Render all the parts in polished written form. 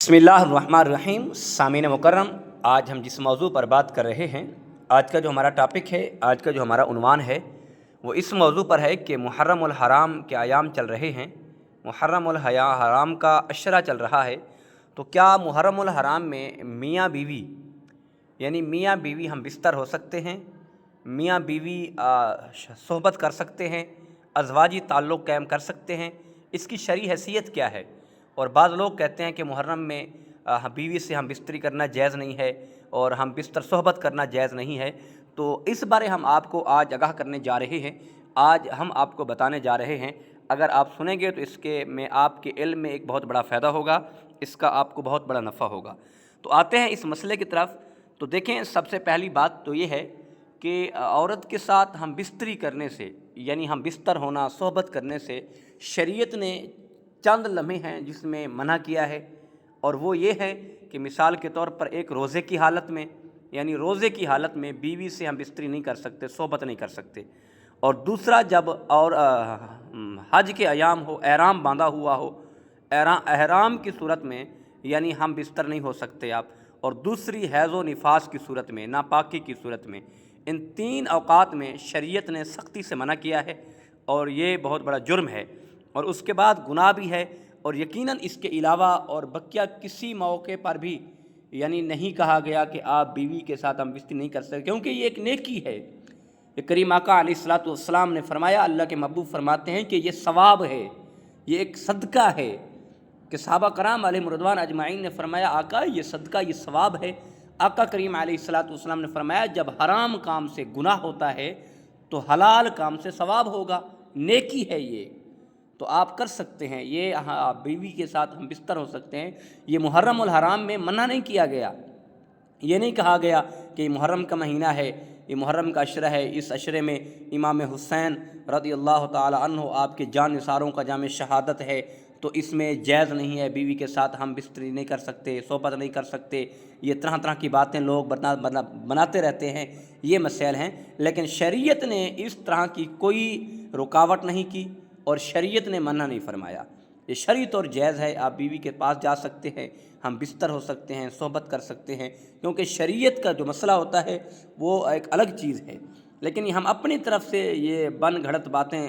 बिस्मिल्लाहिर्रहमानिर्रहीम। सामीन मुकर्रम, आज हम जिस मौजू पर बात कर रहे हैं, आज का जो हमारा टॉपिक है, आज का जो हमारा उन्वान है, वो इस मौजू पर है कि मुहर्रमुल हराम के अयाम चल रहे हैं। मुहर्रमुल हराम का अशरा चल रहा है। तो क्या मुहर्रमुल हराम में मियाँ बीवी यानी मियाँ बीवी हम बिस्तर हो सकते हैं, मियाँ बीवी सोहबत कर सकते हैं, अज़वाजी ताल्लुक़ कायम कर सकते हैं? इसकी शरई हैसियत क्या है? और बाज़ लोग कहते हैं कि मुहर्रम में बीवी से हम बिस्तरी करना जायज़ नहीं है और हम बिस्तर सोहबत करना जायज़ नहीं है। तो इस बारे हम आपको आज आगाह करने जा रहे हैं। आज हम आपको बताने जा रहे हैं। अगर आप सुनेंगे तो इसके में आपके इल्म में एक बहुत बड़ा फ़ायदा होगा, इसका आपको बहुत बड़ा नफ़ा होगा। तो आते हैं इस मसले की तरफ। तो देखें, सबसे पहली बात तो ये है कि औरत के साथ हम बिस्तरी करने से, यानी हम बिस्तर होना, सोहबत करने से शरीयत ने चंद लम्हे हैं जिसमें मना किया है। और वो ये है कि मिसाल के तौर पर एक रोज़े की हालत में, यानी रोज़े की हालत में बीवी से हम बिस्तरी नहीं कर सकते, सोहबत नहीं कर सकते। और दूसरा, जब और हज के अयाम हो, एहराम बांधा हुआ हो, एहराम की सूरत में यानी हम बिस्तर नहीं हो सकते आप। और दूसरी हैज़ व निफास की सूरत में, नापाकी की सूरत में, इन तीन औकात में शरीयत ने सख्ती से मना किया है और ये बहुत बड़ा जुर्म है और उसके बाद गुनाह भी है। और यकीनन इसके अलावा और बकिया किसी मौके पर भी यानी नहीं कहा गया कि आप बीवी के साथ हम बिस्तरी नहीं कर सकते, क्योंकि ये एक नेकी है। ये करीम आका अलैहिस्सलातु वस्सलाम ने फरमाया, अल्लाह के महबूब फरमाते हैं कि ये सवाब है, ये एक सदका है। कि सहाबा कराम अलैहिम रिदवान अजमाइन ने फरमाया, आका ये सदका, ये सवाब है। आका करीम अलैहिस्सलातु वस्सलाम ने फरमाया, जब हराम काम से गुनाह होता है तो हलाल काम से सवाब होगा, नेकी है ये, तो आप कर सकते हैं। ये हाँ, बीवी के साथ हम बिस्तर हो सकते हैं। ये मुहर्रमुल हराम में मना नहीं किया गया। ये नहीं कहा गया कि मुहर्रम का महीना है, ये मुहर्रम का अशरा है, इस अशरे में इमाम हुसैन रज़ियल्लाहु ताला अन्हु आपके जान निसारों का जाम शहादत है, तो इसमें जायज़ नहीं है, बीवी के साथ हम बिस्तरी नहीं कर सकते, सोहबत नहीं कर सकते। ये तरह तरह की बातें लोग बनाते रहते हैं, ये मसैल हैं। लेकिन शरीयत ने इस तरह की कोई रुकावट नहीं की और शरीयत ने मना नहीं फरमाया। ये शरीयत और जायज़ है, आप बीवी के पास जा सकते हैं, हम बिस्तर हो सकते हैं, सोहबत कर सकते हैं, क्योंकि शरीयत का जो मसला होता है वो एक अलग चीज़ है। लेकिन हम अपनी तरफ से ये बन घड़त बातें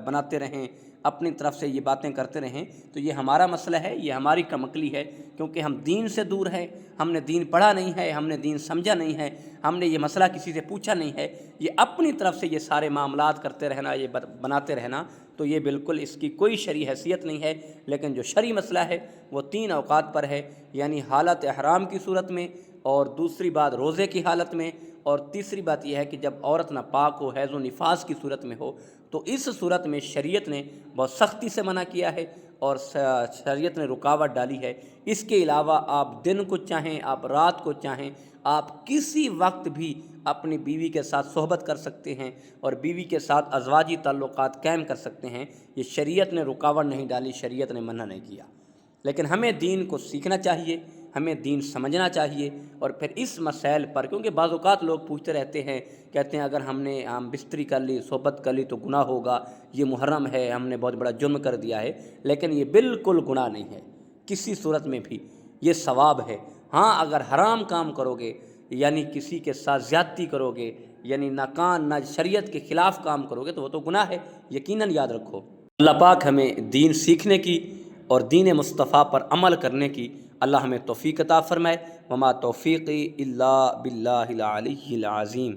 बनाते रहें, अपनी तरफ से ये बातें करते रहें, तो ये हमारा मसला है, ये हमारी कमकली है, क्योंकि हम दीन से दूर हैं, हमने दीन पढ़ा नहीं है, हमने दीन समझा नहीं है, हमने ये मसला किसी से पूछा नहीं है। ये अपनी तरफ से ये सारे मामलात करते रहना, ये बनाते रहना, तो ये बिल्कुल इसकी कोई शरई हैसियत नहीं है। लेकिन जो शरई मसला है वो तीन औकात पर है, यानी हालत एहराम की सूरत में, और दूसरी बात रोज़े की हालत में, और तीसरी बात यह है कि जब औरत नापाक हो, हैज़ व निफास की सूरत में हो, तो इस सूरत में शरीयत ने बहुत सख्ती से मना किया है और शरीयत ने रुकावट डाली है। इसके अलावा आप दिन को चाहें, आप रात को चाहें, आप किसी वक्त भी अपनी बीवी के साथ सोहबत कर सकते हैं और बीवी के साथ अज़वाजी ताल्लुक़ात कायम कर सकते हैं। ये शरीयत ने रुकावट नहीं डाली, शरीयत ने मना नहीं किया। लेकिन हमें दीन को सीखना चाहिए, हमें दीन समझना चाहिए, और फिर इस मसैल पर, क्योंकि बाज़ औक़ात लोग पूछते रहते हैं, कहते हैं अगर हम बिस्तरी कर ली, सोहबत कर ली तो गुनाह होगा, ये मुहर्रम है, हमने बहुत बड़ा जुर्म कर दिया है। लेकिन ये बिल्कुल गुनाह नहीं है, किसी सूरत में भी ये सवाब है। हाँ, अगर हराम काम करोगे, यानी किसी के साथ ज़्यादती करोगे, यानी ना शरीयत के ख़िलाफ़ काम करोगे, तो वो तो गुनाह है, यकीनन याद रखो। अल्लाह पाक हमें दीन सीखने की और दीन मुस्तफ़ा पर अमल करने की अल्लाह हमें तौफ़ीक़ अता फ़रमाए। वमा तौफ़ीक़ी इल्ला बिल्लाहिल अलिय्यिल अज़ीम।